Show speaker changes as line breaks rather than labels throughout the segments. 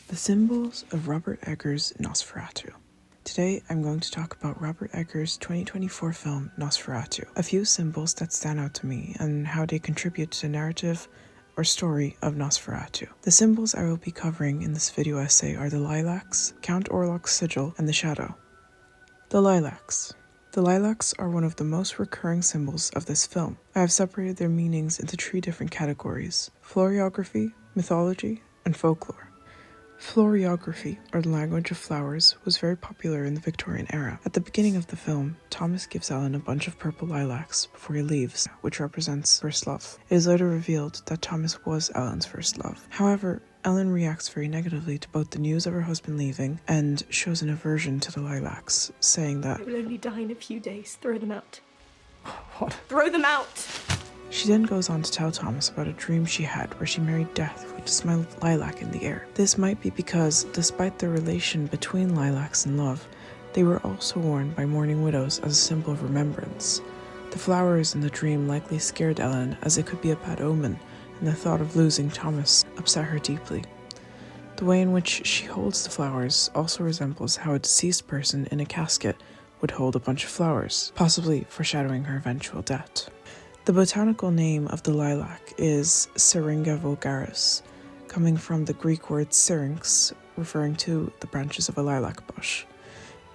The symbols of Robert Eggers Nosferatu. Today I'm going to talk about Robert Eggers' 2024 film Nosferatu, a few symbols that stand out to me and how they contribute to the narrative or story of Nosferatu. The symbols I will be covering in this video essay are the lilacs, Count Orlok's sigil, and the shadow. The lilacs. The lilacs are one of the most recurring symbols of this film. I have separated their meanings into 3 different categories: florography, mythology, and folklore. Florography, or the language of flowers, was very popular in the Victorian era. At the beginning of the film, Thomas gives Ellen a bunch of purple lilacs before he leaves, which represents first love. It is later revealed that Thomas was Ellen's first love. However, Ellen reacts very negatively to both the news of her husband leaving and shows an aversion to the lilacs, saying that
"They will only die in a few days. Throw them out."
What?
Throw them out!
She then goes on to tell Thomas about a dream she had where she married death with the smell of lilac in the air. This might be because, despite the relation between lilacs and love, they were also worn by mourning widows as a symbol of remembrance. The flowers in the dream likely scared Ellen, as it could be a bad omen, and the thought of losing Thomas upset her deeply. The way in which she holds the flowers also resembles how a deceased person in a casket would hold a bunch of flowers, possibly foreshadowing her eventual death. The botanical name of the lilac is Syringa vulgaris, coming from the Greek word syrinx, referring to the branches of a lilac bush.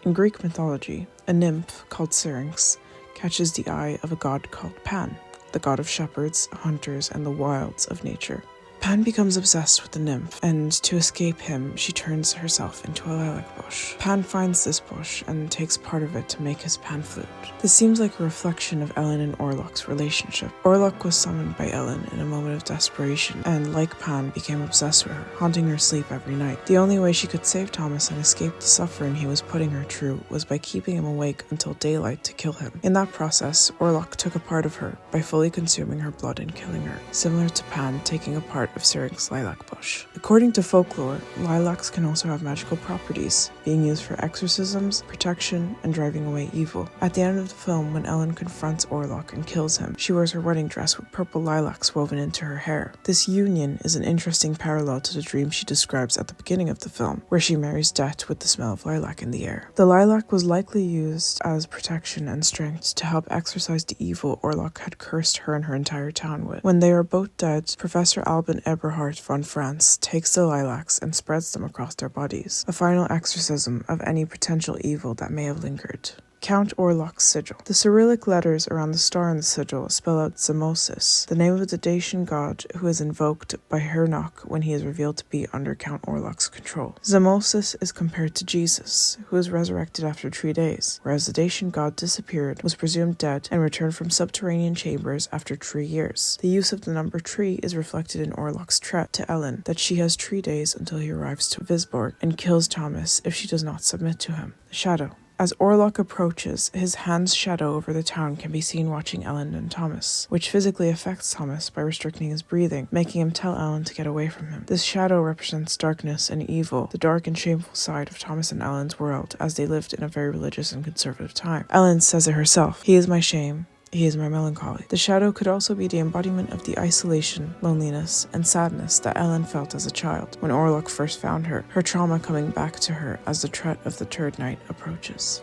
In Greek mythology, a nymph called Syrinx catches the eye of a god called Pan, the god of shepherds, hunters, and the wilds of nature. Pan becomes obsessed with the nymph, and to escape him, she turns herself into a lilac bush. Pan finds this bush and takes part of it to make his pan flute. This seems like a reflection of Ellen and Orlok's relationship. Orlok was summoned by Ellen in a moment of desperation, and like Pan, became obsessed with her, haunting her sleep every night. The only way she could save Thomas and escape the suffering he was putting her through was by keeping him awake until daylight to kill him. In that process, Orlok took a part of her by fully consuming her blood and killing her, similar to Pan taking a part of Syrinx's lilac bush. According to folklore, lilacs can also have magical properties, being used for exorcisms, protection, and driving away evil. At the end of the film, when Ellen confronts Orlok and kills him, she wears her wedding dress with purple lilacs woven into her hair. This union is an interesting parallel to the dream she describes at the beginning of the film, where she marries death with the smell of lilac in the air. The lilac was likely used as protection and strength to help exorcise the evil Orlok had cursed her and her entire town with. When they are both dead, Professor Albin Eberhard von Franz takes the lilacs and spreads them across their bodies, a final exorcism of any potential evil that may have lingered. Count Orlok's sigil. The Cyrillic letters around the star in the sigil spell out Zamosis, the name of the Dacian god who is invoked by Hernok when he is revealed to be under Count Orlok's control. Zamosis is compared to Jesus, who was resurrected after 3 days, whereas the Dacian god disappeared, was presumed dead, and returned from subterranean chambers after 3 years. The use of the number 3 is reflected in Orlok's threat to Ellen that she has 3 days until he arrives to Visborg and kills Thomas if she does not submit to him. The shadow. As Orlok approaches, his hand's shadow over the town can be seen watching Ellen and Thomas, which physically affects Thomas by restricting his breathing, making him tell Ellen to get away from him. This shadow represents darkness and evil, the dark and shameful side of Thomas and Ellen's world, as they lived in a very religious and conservative time. Ellen says it herself: "He is my shame. He is my melancholy." The shadow could also be the embodiment of the isolation, loneliness, and sadness that Ellen felt as a child when Orlok first found her trauma coming back to her as the threat of the third night approaches.